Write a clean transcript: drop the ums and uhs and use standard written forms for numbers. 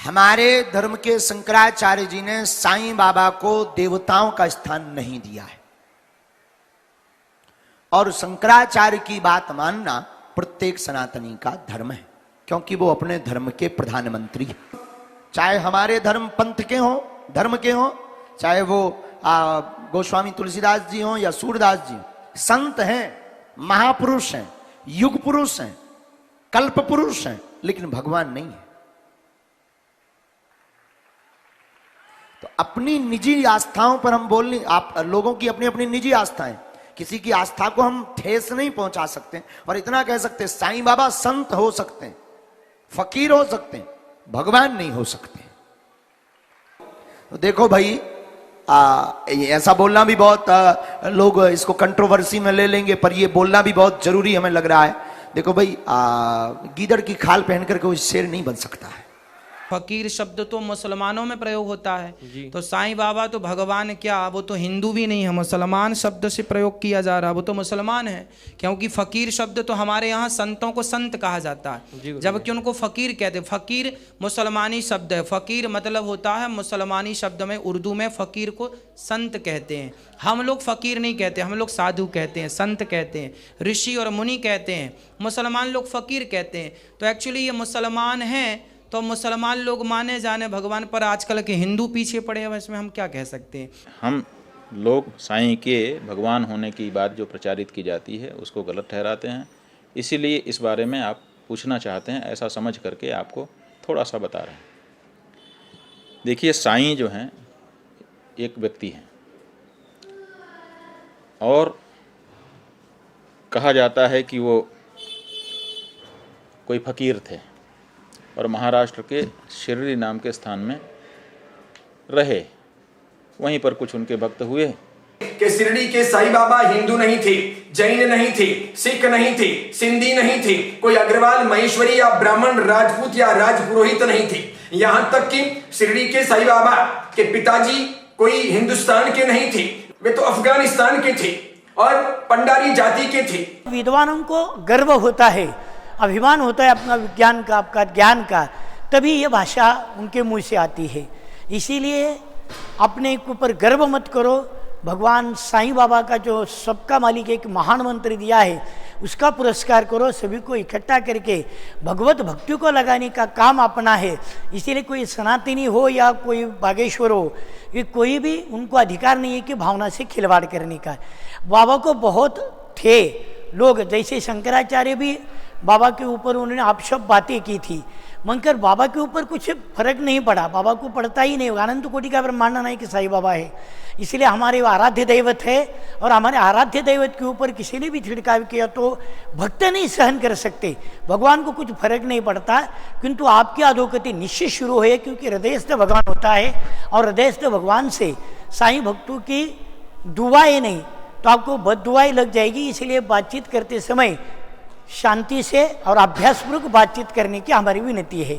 हमारे धर्म के शंकराचार्य जी ने साईं बाबा को देवताओं का स्थान नहीं दिया है, और शंकराचार्य की बात मानना प्रत्येक सनातनी का धर्म है, क्योंकि वो अपने धर्म के प्रधानमंत्री हैं। चाहे हमारे धर्म पंथ के हों, धर्म के हों, चाहे वो गोस्वामी तुलसीदास जी हों या सूरदास जी, संत हैं, महापुरुष हैं, युग पुरुष हैं, कल्प पुरुष हैं, लेकिन भगवान नहीं है। तो अपनी निजी आस्थाओं पर हम बोलने, आप लोगों की अपनी अपनी निजी आस्थाएं, किसी की आस्था को हम ठेस नहीं पहुंचा सकते। और इतना कह सकते साईं बाबा संत हो सकते हैं, फकीर हो सकते हैं, भगवान नहीं हो सकते। तो देखो भाई, ऐसा बोलना भी बहुत लोग इसको कंट्रोवर्सी में ले लेंगे, पर ये बोलना भी बहुत जरूरी हमें लग रहा है। देखो भाई, गीदड़ की खाल पहन करके कोई शेर नहीं बन सकता है। फकीर शब्द तो मुसलमानों में प्रयोग होता है, तो साईं बाबा तो भगवान क्या, वो तो हिंदू भी नहीं है, मुसलमान शब्द से प्रयोग किया जा रहा है, वो तो मुसलमान है। क्योंकि फकीर शब्द तो हमारे यहाँ संतों को संत कहा जाता है, जबकि उनको फकीर कहते हैं। फकीर मुसलमानी शब्द है, फकीर मतलब होता है मुसलमानी शब्द में, उर्दू में फकीर को संत कहते हैं। हम लोग फकीर नहीं कहते, हम लोग साधु कहते हैं, संत कहते हैं, ऋषि और मुनि कहते हैं। मुसलमान लोग फकीर कहते हैं। तो एक्चुअली ये मुसलमान हैं, तो मुसलमान लोग माने जाने भगवान, पर आजकल के हिंदू पीछे पड़े हैं, इसमें हम क्या कह सकते हैं। हम लोग साईं के भगवान होने की बात जो प्रचारित की जाती है उसको गलत ठहराते हैं, इसीलिए इस बारे में आप पूछना चाहते हैं, ऐसा समझ करके आपको थोड़ा सा बता रहे हैं। देखिए, साईं जो हैं एक व्यक्ति हैं, और कहा जाता है कि वो कोई फकीर थे और महाराष्ट्र के शिरडी नाम के स्थान में रहे। वहीं पर कुछ उनके भक्त हुए कि शिरडी के साईं बाबा हिंदू नहीं थे, जैन नहीं थे, सिख नहीं थे, सिंधी नहीं थे, कोई अग्रवाल, महेश्वरी या ब्राह्मण, राजपूत या राजपुरोहित नहीं थे। यहां तक कि शिरडी के साईं बाबा के पिताजी कोई हिंदुस्तान के नहीं थे, वे तो अफगानिस्तान के थे और पंडारी जाति के थे। विद्वानों को गर्व होता है, अभिमान होता है अपना विज्ञान का, आपका ज्ञान का, तभी ये भाषा उनके मुंह से आती है। इसीलिए अपने ऊपर गर्व मत करो। भगवान साईं बाबा का जो सबका मालिक एक महान मंत्र दिया है, उसका पुरस्कार करो। सभी को इकट्ठा करके भगवत भक्ति को लगाने का काम अपना है। इसीलिए कोई सनातनी हो या कोई बागेश्वर हो, ये कोई भी उनको अधिकार नहीं है कि भावना से खिलवाड़ करने का। बाबा को बहुत थे लोग, जैसे शंकराचार्य भी बाबा के ऊपर उन्होंने आपशब बातें की थी, मगर बाबा के ऊपर कुछ फर्क नहीं पड़ा, बाबा को पड़ता ही नहीं। अनंत कोटि का ब्रह्मांड नहीं कि साईं बाबा है, इसलिए हमारे वो आराध्य दैवत है। और हमारे आराध्य दैवत के ऊपर किसी ने भी छिड़काव किया तो भक्त नहीं सहन कर सकते, भगवान को कुछ फर्क नहीं पड़ता। किंतु आपकी अधोगति निश्चित शुरू है, क्योंकि हृदयस्थ भगवान होता है, और हृदयस्थ भगवान से साईं भक्तों की दुआएं नहीं तो आपको बद्दुआएं लग जाएगी। इसलिए बातचीत करते समय शांति से और अभ्यासपूर्वक बातचीत करने की हमारी विनती है।